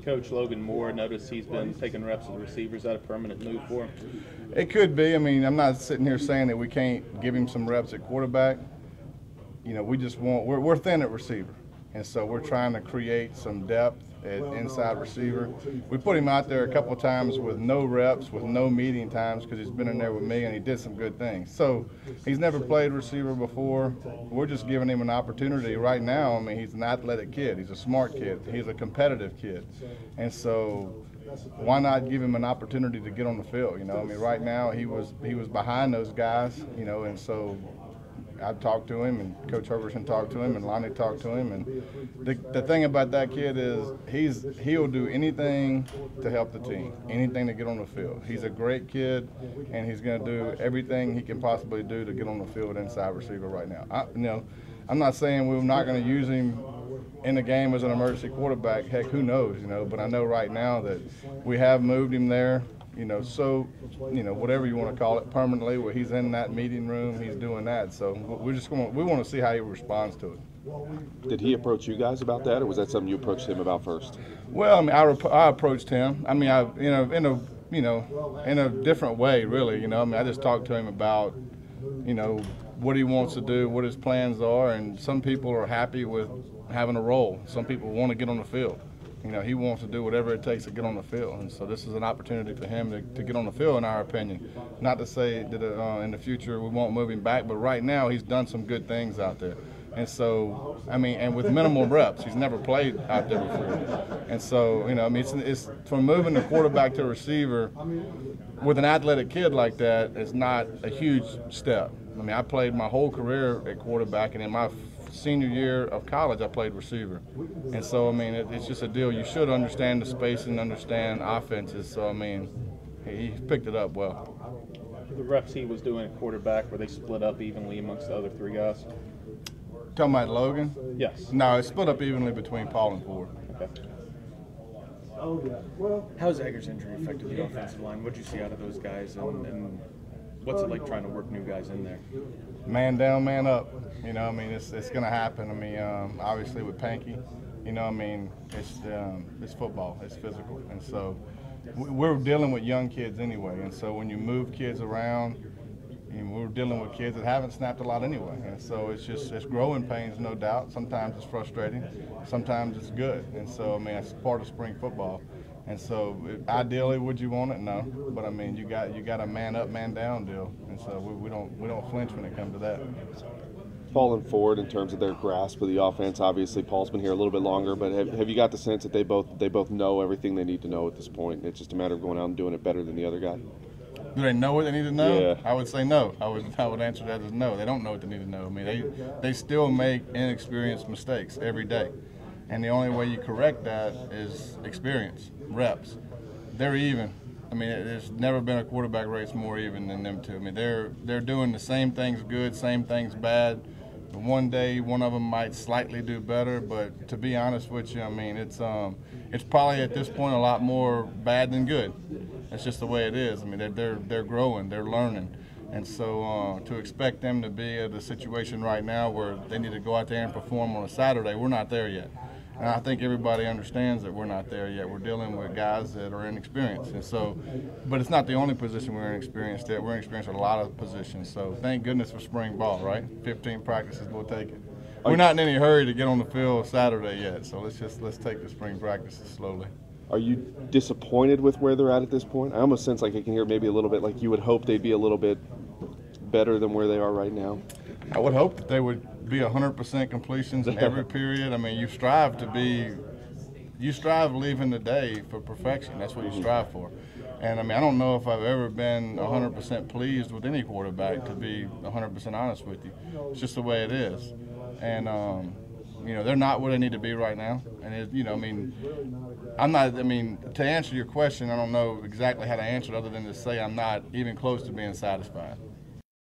Coach Logan Moore, noticed he's been taking reps with the receivers. Is that a permanent move for him? It could be. I mean, I'm not sitting here saying that we can't give him some reps at quarterback. You know, we just we're thin at receiver. And so we're trying to create some depth at inside receiver. We put him out there a couple of times with no reps, with no meeting times, because he's been in there with me and he did some good things. So he's never played receiver before. We're just giving him an opportunity right now. I mean, he's an athletic kid. He's a smart kid. He's a competitive kid. And so why not give him an opportunity to get on the field? You know, I mean, right now he was behind those guys, you know, and so I talked to him, and Coach Herberson talked to him, and Lonnie talked to him. And the thing about that kid is he'll do anything to help the team, anything to get on the field. He's a great kid, and he's going to do everything he can possibly do to get on the field inside receiver right now. You know, I'm not saying we're not going to use him in the game as an emergency quarterback. Heck, who knows, you know. But I know right now that we have moved him there. You know, so, you know, whatever you want to call it, permanently, where he's in that meeting room, he's doing that. So we want to see how he responds to it. Did he approach you guys about that, or was that something you approached him about first? Well, I mean, I approached him. I mean, in a different way, really. You know, I mean, I just talked to him about, you know, what he wants to do, what his plans are, and some people are happy with having a role. Some people want to get on the field. You know, he wants to do whatever it takes to get on the field, and so this is an opportunity for him to get on the field, in our opinion. Not to say that in the future we won't move him back, but right now he's done some good things out there. And so, I mean, and with minimal reps, he's never played out there before. And so, you know, I mean, it's from moving the quarterback to receiver with an athletic kid like that is not a huge step. I mean, I played my whole career at quarterback, and in my senior year of college, I played receiver. And so, I mean, it's just a deal. You should understand the space and understand offenses. So, I mean, he picked it up well. The reps he was doing at quarterback, were they split up evenly amongst the other three guys? Talking about Logan? Yes. No, it's split up evenly between Paul and Ford. Okay. How's Egger's injury affected the offensive line? What did you see out of those guys, and what's it like trying to work new guys in there? Man down, man up. You know, I mean, it's going to happen. I mean, obviously with Panky, you know, I mean, it's football, it's physical, and so we're dealing with young kids anyway. And so when you move kids around, we're dealing with kids that haven't snapped a lot anyway, and so it's growing pains, no doubt. Sometimes it's frustrating, sometimes it's good, and so I mean it's part of spring football. And so ideally, would you want it? No, but I mean you got a man up, man down deal, and so we don't flinch when it comes to that. Paul and Ford, in terms of their grasp of the offense, obviously Paul's been here a little bit longer, but have you got the sense that they both know everything they need to know at this point? It's just a matter of going out and doing it better than the other guy. Do they know what they need to know? Yeah. I would say no. I would answer that as no. They don't know what they need to know. I mean, they still make inexperienced mistakes every day, and the only way you correct that is experience, reps. They're even. I mean, there's never been a quarterback race more even than them two. I mean, they're doing the same things good, same things bad. One day, one of them might slightly do better, but to be honest with you, I mean, it's probably at this point a lot more bad than good. That's just the way it is. I mean, they're growing, they're learning, and so to expect them to be at a situation right now where they need to go out there and perform on a Saturday, we're not there yet. And I think everybody understands that we're not there yet. We're dealing with guys that are inexperienced, and so, but it's not the only position we're inexperienced at. We're inexperienced at a lot of positions. So thank goodness for spring ball, right? 15 practices, we'll take it. We're not in any hurry to get on the field Saturday yet, so let's take the spring practices slowly. Are you disappointed with where they're at this point? I almost sense like I can hear maybe a little bit like you would hope they'd be a little bit better than where they are right now. I would hope that they would be 100% completions in every period. I mean, you strive leaving the day for perfection. That's what you strive for. And I mean, I don't know if I've ever been 100% pleased with any quarterback, to be 100% honest with you. It's just the way it is. And you know, they're not where they need to be right now. And you know, I mean, to answer your question, I don't know exactly how to answer it other than to say I'm not even close to being satisfied.